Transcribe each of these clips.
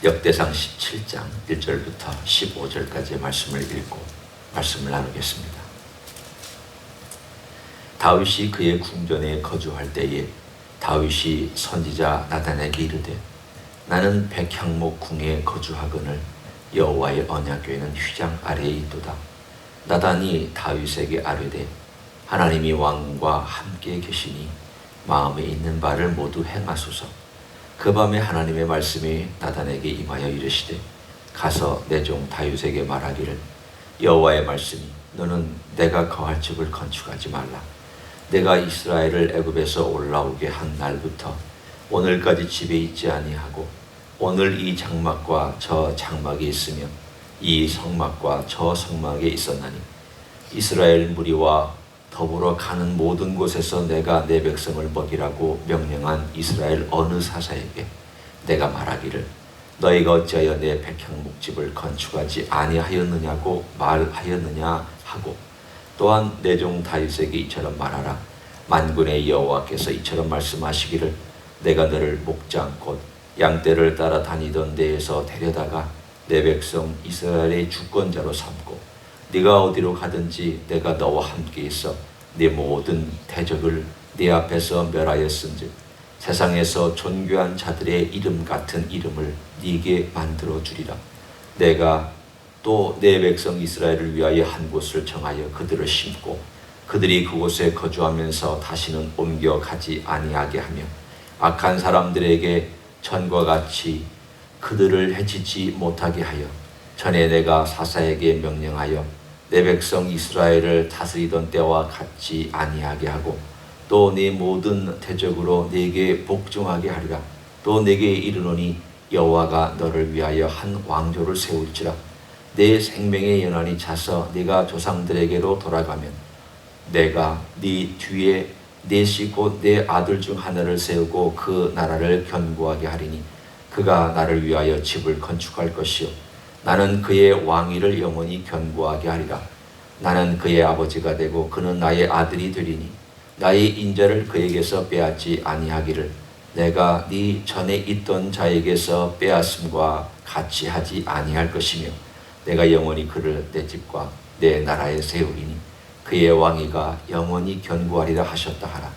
역대상 17장 1절부터 15절까지의 말씀을 읽고 말씀을 나누겠습니다. 다윗이 그의 궁전에 거주할 때에 다윗이 선지자 나단에게 이르되 나는 백향목 궁에 거주하거늘 여호와의 언약궤는 휘장 아래에 있도다. 나단이 다윗에게 아뢰되 하나님이 왕과 함께 계시니 마음에 있는 바를 모두 행하소서. 그 밤에 하나님의 말씀이 나단에게 임하여 이르시되 가서 내 종 다윗에게 말하기를 여호와의 말씀이 너는 내가 거할 집을 건축하지 말라. 내가 이스라엘을 애굽에서 올라오게 한 날부터 오늘까지 집에 있지 아니하고 오늘 이 장막과 저 장막이 있으며 이 성막과 저 성막에 있었나니 이스라엘 무리와 더불어 가는 모든 곳에서 내가 내 백성을 먹이라고 명령한 이스라엘 어느 사사에게 내가 말하기를 너희가 어찌하여 내 백향목집을 건축하지 아니하였느냐고 말하였느냐 하고 또한 내 종 다윗에게 이처럼 말하라. 만군의 여호와께서 이처럼 말씀하시기를 내가 너를 목장 곧 양떼를 따라 다니던 데에서 데려다가 내 백성 이스라엘의 주권자로 삼고 네가 어디로 가든지 내가 너와 함께 있어 네 모든 대적을 네 앞에서 멸하였은즉 세상에서 존귀한 자들의 이름 같은 이름을 네게 만들어 주리라. 내가 또 내 백성 이스라엘을 위하여 한 곳을 정하여 그들을 심고 그들이 그곳에 거주하면서 다시는 옮겨가지 아니하게 하며 악한 사람들에게 전과 같이 그들을 해치지 못하게 하여 전에 내가 사사에게 명령하여 내 백성 이스라엘을 다스리던 때와 같지 아니하게 하고 또 네 모든 대적으로 네게 복종하게 하리라. 또 네게 이르노니 여호와가 너를 위하여 한 왕조를 세울지라. 내 생명의 연한이 차서 네가 조상들에게로 돌아가면 내가 네 뒤에 넷이 곧 내 아들 중 하나를 세우고 그 나라를 견고하게 하리니 그가 나를 위하여 집을 건축할 것이요 나는 그의 왕위를 영원히 견고하게 하리라. 나는 그의 아버지가 되고 그는 나의 아들이 되리니 나의 인자를 그에게서 빼앗지 아니하기를 내가 네 전에 있던 자에게서 빼앗음과 같이 하지 아니할 것이며 내가 영원히 그를 내 집과 내 나라에 세우리니 그의 왕위가 영원히 견고하리라 하셨다 하라.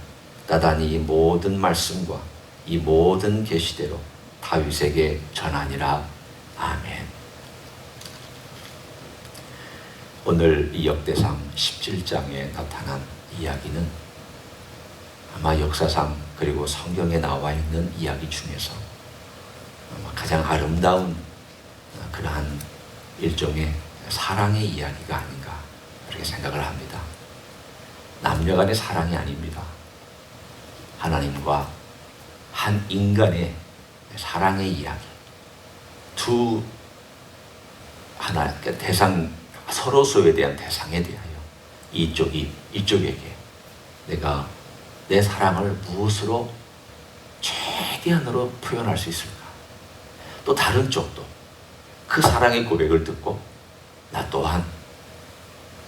나단이 이 모든 말씀과 이 모든 계시대로 다윗에게 전하니라. 아멘. 오늘 이 역대상 17장에 나타난 이야기는 아마 역사상 그리고 성경에 나와 있는 이야기 중에서 가장 아름다운 그러한 일종의 사랑의 이야기가 아닌가 그렇게 생각을 합니다. 남녀 간의 사랑이 아닙니다. 하나님과 한 인간의 사랑의 이야기. 대상 서로 서로에 대한 대상에 대하여 이쪽이 이쪽에게 내가 내 사랑을 무엇으로 최대한으로 표현할 수 있을까? 또 다른 쪽도 그 사랑의 고백을 듣고 나 또한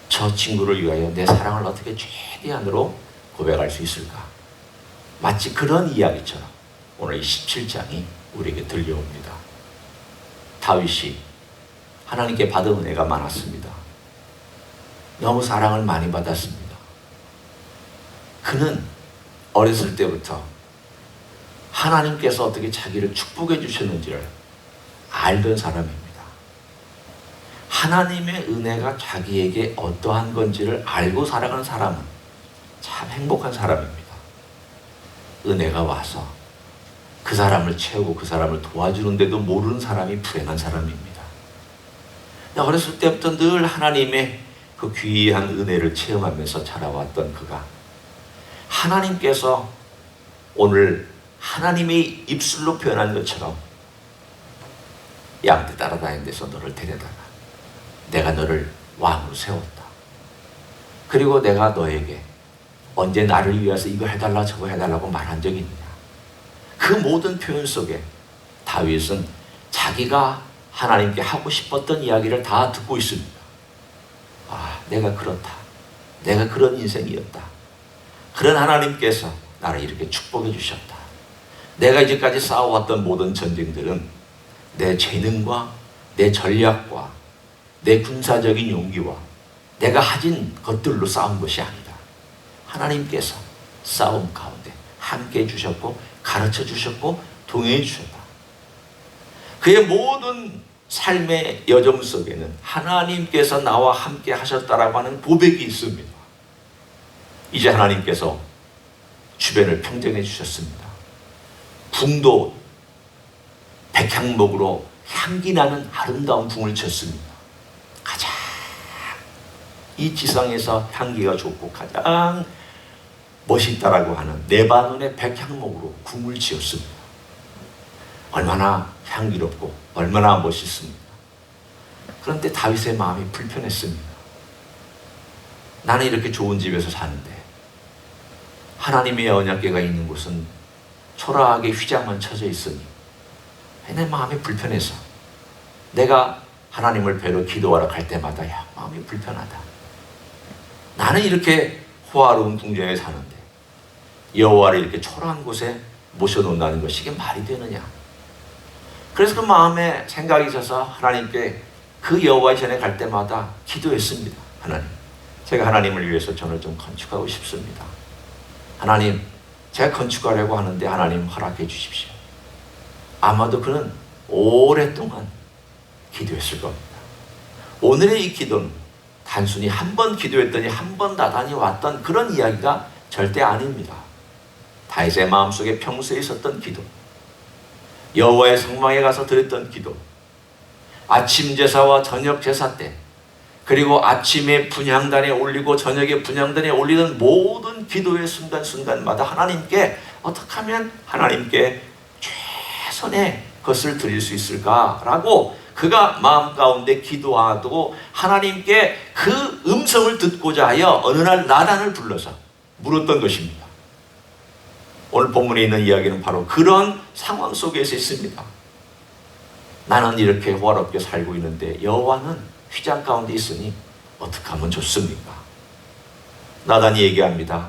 저 친구를 위하여 내 사랑을 어떻게 최대한으로 고백할 수 있을까? 마치 그런 이야기처럼 오늘 이 17장이 우리에게 들려옵니다. 다윗이 하나님께 받은 은혜가 많았습니다. 너무 사랑을 많이 받았습니다. 그는 어렸을 때부터 하나님께서 어떻게 자기를 축복해 주셨는지를 알던 사람입니다. 하나님의 은혜가 자기에게 어떠한 건지를 알고 살아가는 사람은 참 행복한 사람입니다. 은혜가 와서 그 사람을 채우고 그 사람을 도와주는데도 모르는 사람이 불행한 사람입니다. 어렸을 때부터 늘 하나님의 그 귀한 은혜를 체험하면서 자라왔던 그가 하나님께서 오늘 하나님의 입술로 표현한 것처럼 양떼 따라다니는 데서 너를 데려다가 내가 너를 왕으로 세웠다. 그리고 내가 너에게 언제 나를 위해서 이거 해달라 저거 해달라고 말한 적이 있느냐. 그 모든 표현 속에 다윗은 자기가 하나님께 하고 싶었던 이야기를 다 듣고 있습니다. 내가 그렇다. 내가 그런 인생이었다. 그런 하나님께서 나를 이렇게 축복해 주셨다. 내가 이제까지 싸워왔던 모든 전쟁들은 내 재능과 내 전략과 내 군사적인 용기와 내가 가진 것들로 싸운 것이 아니다. 하나님께서 싸움 가운데 함께 해주셨고 가르쳐 주셨고 동행해 주셨다. 그의 모든 삶의 여정 속에는 하나님께서 나와 함께 하셨다라고 하는 고백이 있습니다. 이제 하나님께서 주변을 평정해 주셨습니다. 궁도 백향목으로 향기 나는 아름다운 궁을 쳤습니다. 가장 이 지상에서 향기가 좋고 가장 멋있다라고 하는 레바논의 백향목으로 궁을 지었습니다. 얼마나 향기롭고 얼마나 멋있습니다. 그런데 다윗의 마음이 불편했습니다. 나는 이렇게 좋은 집에서 사는데 하나님의 언약궤가 있는 곳은 초라하게 휘장만 쳐져 있으니 내 마음이 불편해서 내가 하나님을 뵈러 기도하러 갈 때마다 마음이 불편하다. 나는 이렇게 호화로운 궁전에 사는데 여호와를 이렇게 초라한 곳에 모셔놓는다는 것이 이게 말이 되느냐. 그래서 그 마음에 생각이 있어서 하나님께 그 여호와의 전에 갈 때마다 기도했습니다. 하나님, 제가 하나님을 위해서 전을 좀 건축하고 싶습니다. 하나님, 제가 건축하려고 하는데 하나님 허락해 주십시오. 아마도 그는 오랫동안 기도했을 겁니다. 오늘의 이 기도는 단순히 한 번 기도했더니 한 번 나단이 왔던 그런 이야기가 절대 아닙니다. 다윗의 마음속에 평소에 있었던 기도, 여호와의 성막에 가서 드렸던 기도, 아침 제사와 저녁 제사 때, 그리고 아침에 분향단에 올리고 저녁에 분향단에 올리는 모든 기도의 순간순간마다 하나님께 어떻게 하면 하나님께 최선의 것을 드릴 수 있을까라고 그가 마음 가운데 기도하고 하나님께 그 음성을 듣고자 하여 어느 날 나단을 불러서 물었던 것입니다. 오늘 본문에 있는 이야기는 바로 그런 상황 속에서 있습니다. 나는 이렇게 호화롭게 살고 있는데 여호와는 휘장 가운데 있으니 어떻게 하면 좋습니까? 나단이 얘기합니다.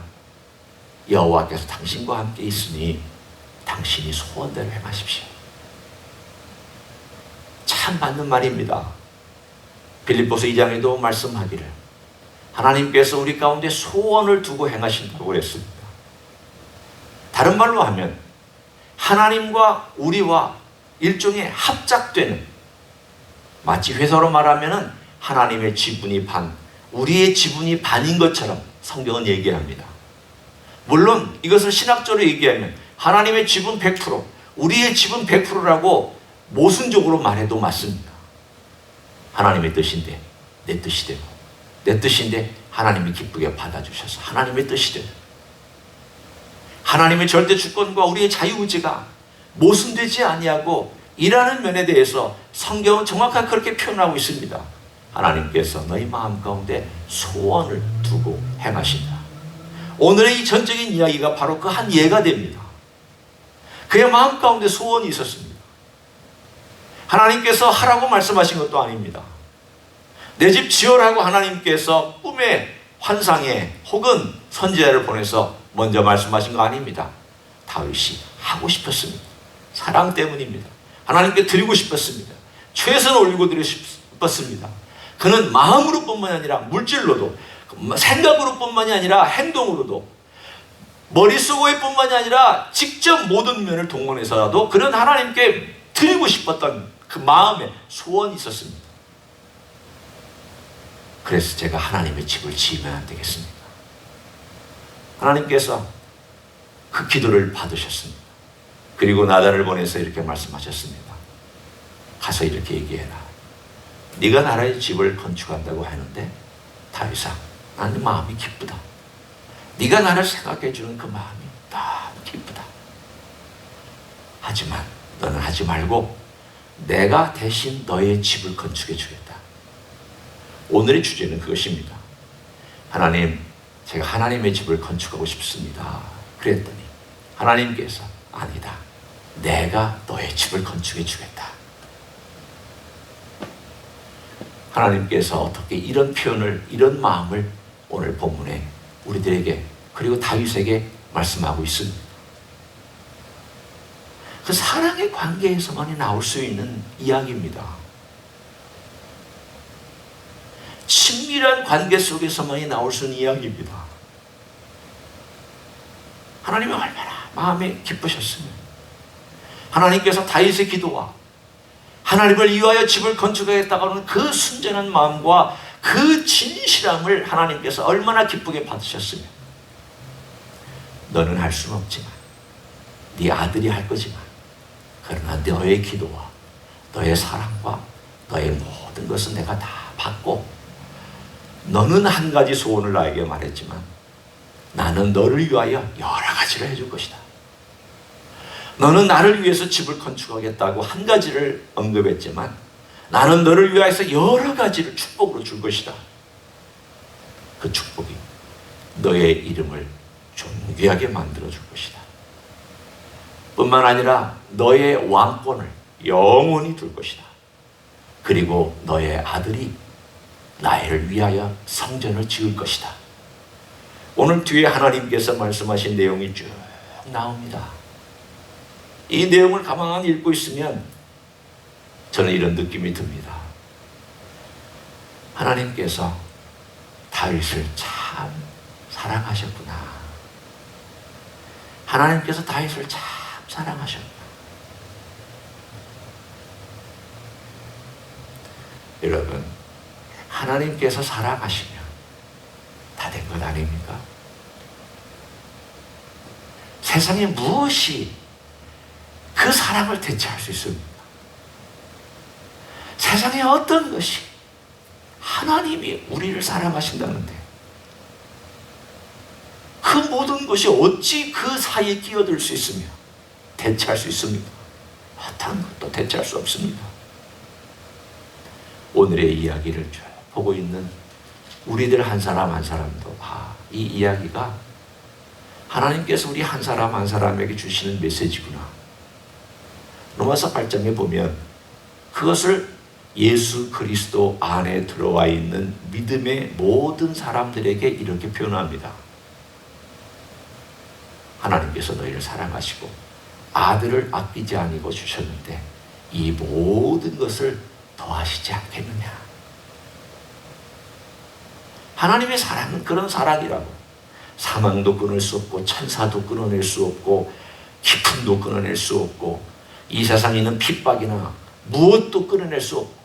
여호와께서 당신과 함께 있으니 당신이 소원대로 행하십시오. 참 맞는 말입니다. 빌립보서 2장에도 말씀하기를 하나님께서 우리 가운데 소원을 두고 행하신다고 그랬습니다. 다른 말로 하면 하나님과 우리와 일종의 합작되는, 마치 회사로 말하면 하나님의 지분이 반, 우리의 지분이 반인 것처럼 성경은 얘기합니다. 물론 이것을 신학적으로 얘기하면 하나님의 지분 100%, 우리의 지분 100%라고 모순적으로 말해도 맞습니다. 하나님의 뜻인데 내 뜻이 되고, 내 뜻인데 하나님이 기쁘게 받아주셔서 하나님의 뜻이 되고, 하나님의 절대 주권과 우리의 자유의지가 모순되지 아니하고 이라는 면에 대해서 성경은 정확하게 그렇게 표현하고 있습니다. 하나님께서 너희 마음 가운데 소원을 두고 행하신다. 오늘의 이 전적인 이야기가 바로 그 한 예가 됩니다. 그의 마음 가운데 소원이 있었습니다. 하나님께서 하라고 말씀하신 것도 아닙니다. 내 집 지어라고 하나님께서 꿈에, 환상에 혹은 선지자를 보내서 먼저 말씀하신 거 아닙니다. 다윗이 하고 싶었습니다. 사랑 때문입니다. 하나님께 드리고 싶었습니다. 최선을 올리고 드리고 싶었습니다. 그는 마음으로 뿐만이 아니라 물질로도, 생각으로 뿐만이 아니라 행동으로도, 머릿속에 뿐만이 아니라 직접 모든 면을 동원해서라도 그는 하나님께 드리고 싶었던 그 마음에 소원이 있었습니다. 그래서 제가 하나님의 집을 지으면 안 되겠습니까? 하나님께서 그 기도를 받으셨습니다. 그리고 나단을 보내서 이렇게 말씀하셨습니다. 가서 이렇게 얘기해라. 네가 나라의 집을 건축한다고 하는데 다윗아, 나는 마음이 기쁘다. 네가 나를 생각해 주는 그 마음이 너무 기쁘다. 하지만 너는 하지 말고 내가 대신 너의 집을 건축해 주겠다. 오늘의 주제는 그것입니다. 하나님, 제가 하나님의 집을 건축하고 싶습니다. 그랬더니 하나님께서 아니다. 내가 너의 집을 건축해 주겠다. 하나님께서 어떻게 이런 표현을, 이런 마음을 오늘 본문에 우리들에게, 그리고 다윗에게 말씀하고 있습니다. 그 사랑의 관계에서만이 나올 수 있는 이야기입니다. 친밀한 관계 속에서만이 나올 수 있는 이야기입니다. 하나님이 얼마나 마음에 기쁘셨으면 하나님께서 다윗의 기도와 하나님을 위하여 집을 건축하겠다고 하는 그 순전한 마음과 그 진실함을 하나님께서 얼마나 기쁘게 받으셨으면 너는 할 수는 없지만 네 아들이 할 거지만 그러나 너의 기도와 너의 사랑과 너의 모든 것은 내가 다 받고 너는 한 가지 소원을 나에게 말했지만 나는 너를 위하여 여러 가지를 해줄 것이다. 너는 나를 위해서 집을 건축하겠다고 한 가지를 언급했지만 나는 너를 위하여서 여러 가지를 축복으로 줄 것이다. 그 축복이 너의 이름을 존귀하게 만들어 줄 것이다. 뿐만 아니라 너의 왕권을 영원히 둘 것이다. 그리고 너의 아들이 나를 위하여 성전을 지을 것이다. 오늘 뒤에 하나님께서 말씀하신 내용이 쭉 나옵니다. 이 내용을 가만히 읽고 있으면 저는 이런 느낌이 듭니다. 하나님께서 다윗을 참 사랑하셨구나. 하나님께서 다윗을 참 사랑하셨구나. 여러분, 하나님께서 사랑하시면 다 된 것 아닙니까? 세상에 무엇이 그 사랑을 대체할 수 있습니까? 세상에 어떤 것이 하나님이 우리를 사랑하신다는데 그 모든 것이 어찌 그 사이에 끼어들 수 있으며 대체할 수 있습니까? 어떤 것도 대체할 수 없습니다. 오늘의 이야기를 쭉 보고 있는 우리들 한 사람 한 사람도 이 이야기가 하나님께서 우리 한 사람 한 사람에게 주시는 메시지구나. 로마서 8장에 보면 그것을 예수 그리스도 안에 들어와 있는 믿음의 모든 사람들에게 이렇게 표현합니다. 하나님께서 너희를 사랑하시고 아들을 아끼지 아니고 주셨는데 이 모든 것을 더하시지 않겠느냐. 하나님의 사랑은 그런 사랑이라고. 사망도 끊을 수 없고 천사도 끊어낼 수 없고 기쁨도 끊어낼 수 없고 이 세상에 있는 핍박이나 무엇도 끊어낼 수 없고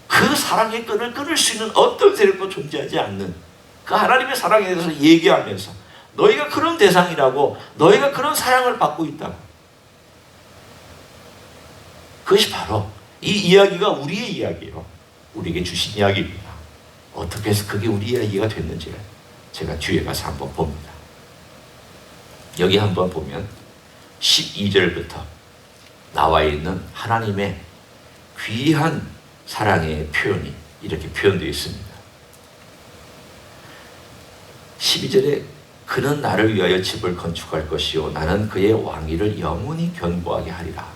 그 사랑의 끈을 끊을 수 있는 어떤 세력도 존재하지 않는 그 하나님의 사랑에 대해서 얘기하면서 너희가 그런 대상이라고, 너희가 그런 사랑을 받고 있다고. 그것이 바로 이 이야기가 우리의 이야기예요. 우리에게 주신 이야기입니다. 어떻게 해서 그게 우리의 이야기가 됐는지를 제가 뒤에 가서 한번 봅니다. 여기 한번 보면 12절부터 나와 있는 하나님의 귀한 사랑의 표현이 이렇게 표현되어 있습니다. 12절에 그는 나를 위하여 집을 건축할 것이요 나는 그의 왕위를 영원히 견고하게 하리라.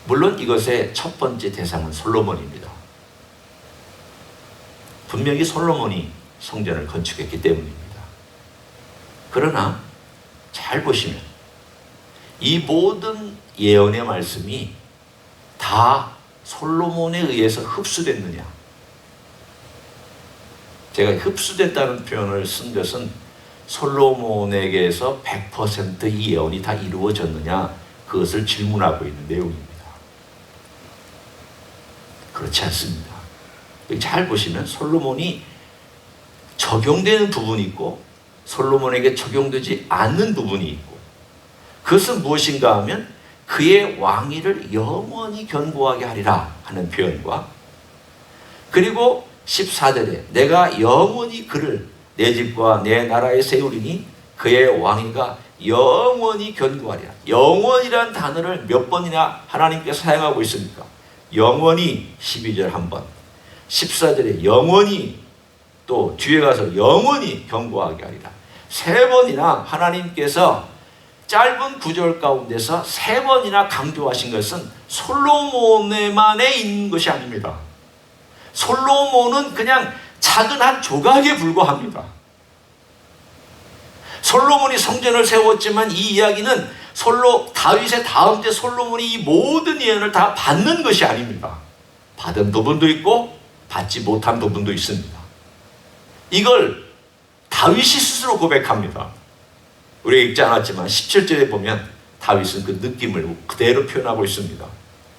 물론 이것의 첫 번째 대상은 솔로몬입니다. 분명히 솔로몬이 성전을 건축했기 때문입니다. 그러나 잘 보시면 이 모든 예언의 말씀이 다 솔로몬에 의해서 흡수됐느냐. 제가 흡수됐다는 표현을 쓴 것은 솔로몬에게서 100% 이 예언이 다 이루어졌느냐 그것을 질문하고 있는 내용입니다. 그렇지 않습니다. 잘 보시면 솔로몬이 적용되는 부분이 있고 솔로몬에게 적용되지 않는 부분이 있고 그것은 무엇인가 하면 그의 왕위를 영원히 견고하게 하리라 하는 표현과 그리고 14절에 내가 영원히 그를 내 집과 내 나라에 세우리니 그의 왕위가 영원히 견고하리라. 영원이라는 단어를 몇 번이나 하나님께서 사용하고 있습니까? 영원히 12절 한 번, 14절에 영원히 또 뒤에 가서 영원히 견고하게 하리라. 세 번이나 하나님께서 짧은 구절 가운데서 세 번이나 강조하신 것은 솔로몬에만에 있는 것이 아닙니다. 솔로몬은 그냥 작은 한 조각에 불과합니다. 솔로몬이 성전을 세웠지만 이 이야기는 다윗의 다음 때 솔로몬이 이 모든 예언을 다 받는 것이 아닙니다. 받은 부분도 있고 받지 못한 부분도 있습니다. 이걸 다윗이 스스로 고백합니다. 우리가 읽지 않았지만 17절에 보면 다윗은 그 느낌을 그대로 표현하고 있습니다.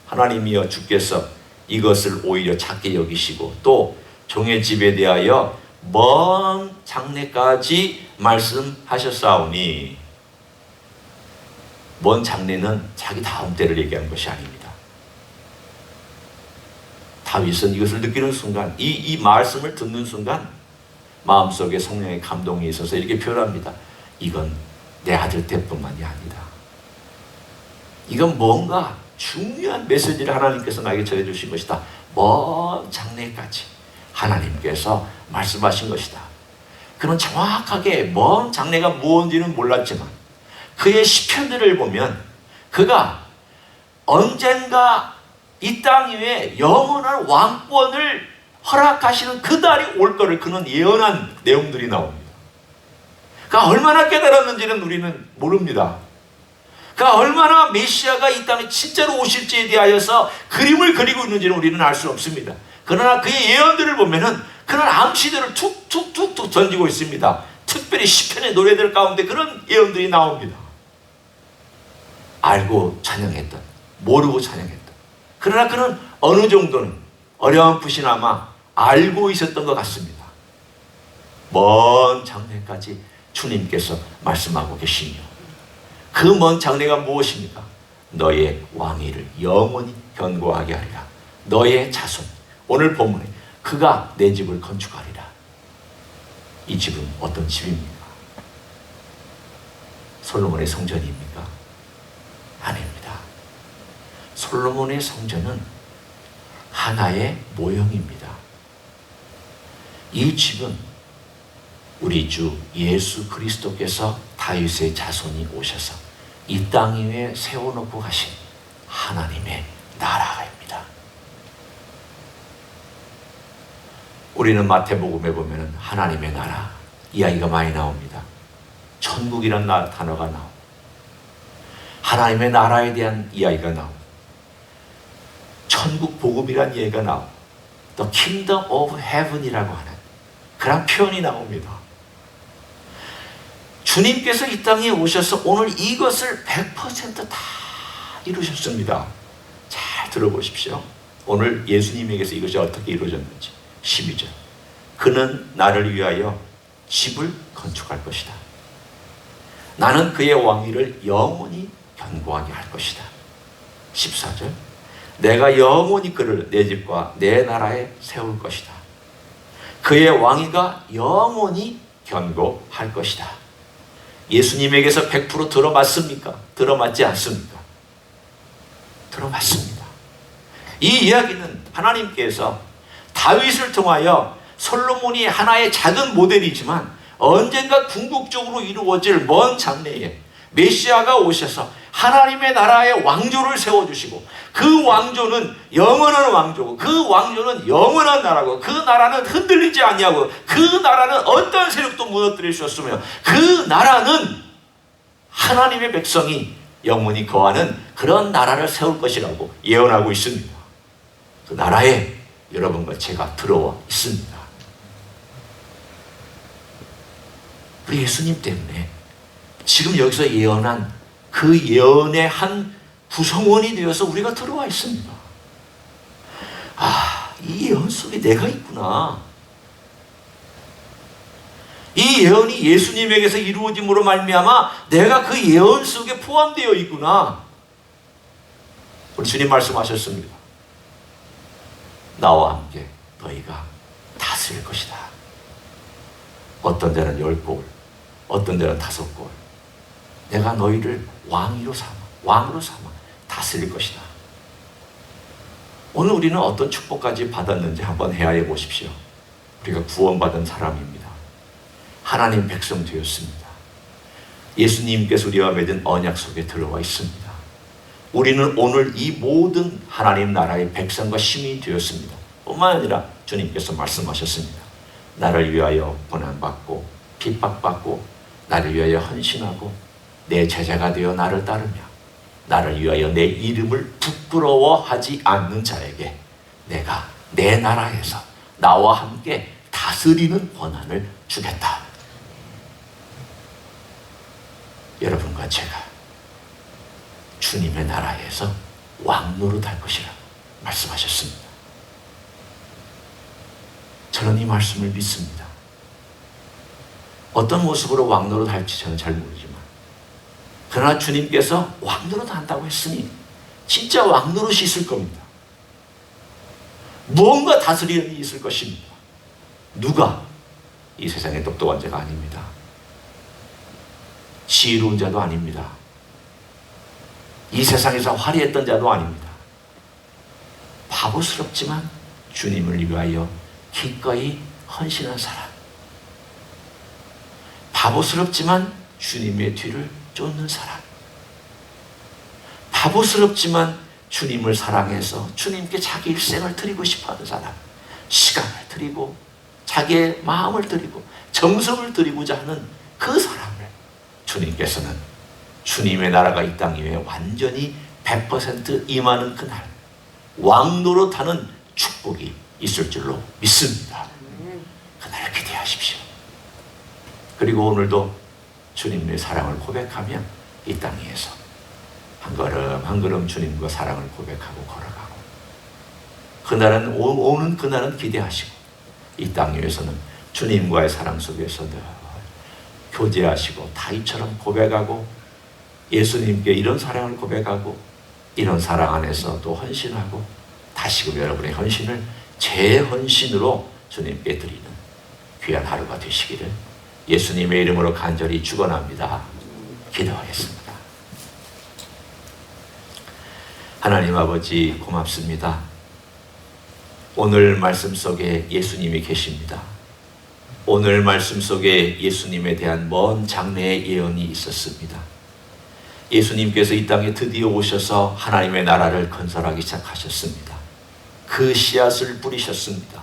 하나님이여 주께서 이것을 오히려 작게 여기시고 또 종의 집에 대하여 먼 장래까지 말씀하셨사오니, 먼 장래는 자기 다음 때를 얘기하는 것이 아닙니다. 다윗은 이것을 느끼는 순간, 이 말씀을 듣는 순간 마음속에 성령의 감동이 있어서 이렇게 표현합니다. 이건 내 아들 때뿐만이 아니다. 이건 뭔가 중요한 메시지를 하나님께서 나에게 전해주신 것이다. 먼 장래까지 하나님께서 말씀하신 것이다. 그는 정확하게 먼 장래가 무엇인지는 몰랐지만 그의 시편들을 보면 그가 언젠가 이 땅 위에 영원한 왕권을 허락하시는 그 날이 올 거를 그는 예언한 내용들이 나옵니다. 그가 얼마나 깨달았는지는 우리는 모릅니다. 그가 얼마나 메시아가 이 땅에 진짜로 오실지에 대하여서 그림을 그리고 있는지는 우리는 알 수 없습니다. 그러나 그의 예언들을 보면은 그는 암시들을 툭툭툭툭 던지고 있습니다. 특별히 시편의 노래들 가운데 그런 예언들이 나옵니다. 알고 찬양했던, 모르고 찬양했던. 그러나 그는 어느 정도는 어렴풋이나마 알고 있었던 것 같습니다. 먼 장래까지 주님께서 말씀하고 계시며 그 먼 장래가 무엇입니까? 너의 왕위를 영원히 견고하게 하리라. 너의 자손, 오늘 본문에 그가 내 집을 건축하리라. 이 집은 어떤 집입니까? 솔로몬의 성전입니까? 아닙니다. 솔로몬의 성전은 하나의 모형입니다. 이 집은 우리 주 예수 그리스도께서 다윗의 자손이 오셔서 이 땅 위에 세워놓고 가신 하나님의 나라입니다. 우리는 마태복음에 보면 하나님의 나라 이야기가 많이 나옵니다. 천국이란 단어가 나오고 하나님의 나라에 대한 이야기가 나오고 천국 복음이란 이야기가 나오고 The Kingdom of Heaven이라고 하는 그런 표현이 나옵니다. 주님께서 이 땅에 오셔서 오늘 이것을 100% 다 이루셨습니다. 잘 들어보십시오. 오늘 예수님에게서 이것이 어떻게 이루어졌는지. 12절. 그는 나를 위하여 집을 건축할 것이다. 나는 그의 왕위를 영원히 견고하게 할 것이다. 14절. 내가 영원히 그를 내 집과 내 나라에 세울 것이다. 그의 왕위가 영원히 견고할 것이다. 예수님에게서 100% 들어맞습니까? 들어맞지 않습니까? 들어맞습니다. 이 이야기는 하나님께서 다윗을 통하여 솔로몬이 하나의 작은 모델이지만 언젠가 궁극적으로 이루어질 먼 장래에 메시아가 오셔서 하나님의 나라의 왕조를 세워주시고 그 왕조는 영원한 왕조고 그 왕조는 영원한 나라고 그 나라는 흔들리지 아니하고 그 나라는 어떤 세력도 무너뜨릴 수 없으며 그 나라는 하나님의 백성이 영원히 거하는 그런 나라를 세울 것이라고 예언하고 있습니다. 그 나라에 여러분과 제가 들어와 있습니다. 우리 예수님 때문에 지금 여기서 예언한 그 예언의 한 구성원이 되어서 우리가 들어와 있습니다. 아, 이 예언 속에 내가 있구나. 이 예언이 예수님에게서 이루어짐으로 말미암아 내가 그 예언 속에 포함되어 있구나. 우리 주님 말씀하셨습니다. 나와 함께 너희가 다스릴 것이다. 어떤 데는 10골, 어떤 데는 5골. 내가 너희를 왕으로 삼아 다스릴 것이다. 오늘 우리는 어떤 축복까지 받았는지 한번 헤아려 보십시오. 우리가 구원받은 사람입니다. 하나님 백성 되었습니다. 예수님께서 우리와 맺은 언약 속에 들어와 있습니다. 우리는 오늘 이 모든 하나님 나라의 백성과 시민이 되었습니다. 뿐만 아니라 주님께서 말씀하셨습니다. 나를 위하여 고난받고 핍박받고 나를 위하여 헌신하고 내 제자가 되어 나를 따르며 나를 위하여 내 이름을 부끄러워하지 않는 자에게 내가 내 나라에서 나와 함께 다스리는 권한을 주겠다. 여러분과 제가 주님의 나라에서 왕노릇할 것이라 말씀하셨습니다. 저는 이 말씀을 믿습니다. 어떤 모습으로 왕노릇할지 저는 잘 모르지만, 그러나 주님께서 왕노릇 한다고 했으니 진짜 왕노릇이 있을 겁니다. 무언가 다스리는 일이 있을 것입니다. 누가? 이 세상에 똑똑한 자가 아닙니다. 지혜로운 자도 아닙니다. 이 세상에서 화려했던 자도 아닙니다. 바보스럽지만 주님을 위하여 기꺼이 헌신한 사람. 바보스럽지만 주님의 뒤를 쫓는 사람. 바보스럽지만 주님을 사랑해서 주님께 자기 일생을 드리고 싶어하는 사람. 시간을 드리고 자기의 마음을 드리고 정성을 드리고자 하는 그 사람을 주님께서는 주님의 나라가 이 땅 위에 완전히 100% 임하는 그날 왕노릇하는 축복이 있을 줄로 믿습니다. 그날을 기대하십시오. 그리고 오늘도 주님의 사랑을 고백하며 이 땅 위에서 한 걸음 한 걸음 주님과 사랑을 고백하고 걸어가고, 그날은 오는 그날은 기대하시고 이 땅 위에서는 주님과의 사랑 속에서 늘 교제하시고 다윗처럼 고백하고 예수님께 이런 사랑을 고백하고 이런 사랑 안에서 또 헌신하고 다시금 여러분의 헌신을 제 헌신으로 주님께 드리는 귀한 하루가 되시기를 예수님의 이름으로 간절히 축원합니다. 기도하겠습니다. 하나님 아버지 고맙습니다. 오늘 말씀 속에 예수님이 계십니다. 오늘 말씀 속에 예수님에 대한 먼 장래의 예언이 있었습니다. 예수님께서 이 땅에 드디어 오셔서 하나님의 나라를 건설하기 시작하셨습니다. 그 씨앗을 뿌리셨습니다.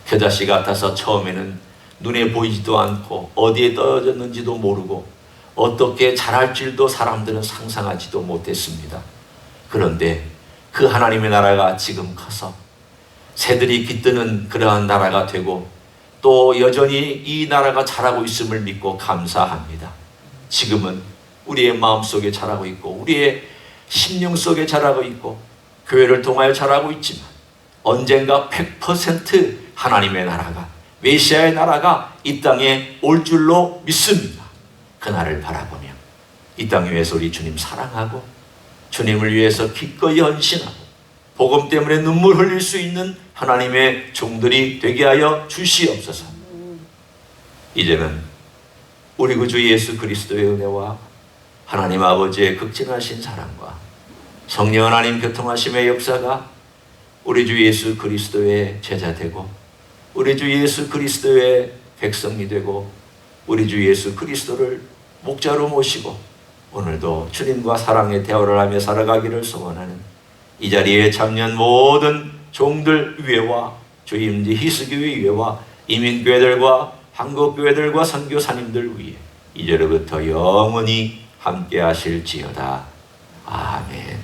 겨자씨 같아서 처음에는 눈에 보이지도 않고 어디에 떨어졌는지도 모르고 어떻게 자랄 줄도 사람들은 상상하지도 못했습니다. 그런데 그 하나님의 나라가 지금 커서 새들이 깃드는 그러한 나라가 되고 또 여전히 이 나라가 자라고 있음을 믿고 감사합니다. 지금은 우리의 마음속에 자라고 있고 우리의 심령 속에 자라고 있고 교회를 통하여 자라고 있지만 언젠가 100% 하나님의 나라가, 메시아의 나라가 이 땅에 올 줄로 믿습니다. 그날을 바라보며 이 땅 위에서 우리 주님 사랑하고 주님을 위해서 기꺼이 헌신하고 복음 때문에 눈물 흘릴 수 있는 하나님의 종들이 되게 하여 주시옵소서. 이제는 우리 구주 예수 그리스도의 은혜와 하나님 아버지의 극진하신 사랑과 성령 하나님 교통하심의 역사가 우리 주 예수 그리스도의 제자 되고 우리 주 예수 그리스도의 백성이 되고 우리 주 예수 그리스도를 목자로 모시고 오늘도 주님과 사랑의 대화를 하며 살아가기를 소원하는 이 자리에 참여한 모든 종들 위에와 주임지 희스교회 위에와 이민교회들과 한국교회들과 선교사님들 위에 이제로부터 영원히 함께 하실지어다. 아멘.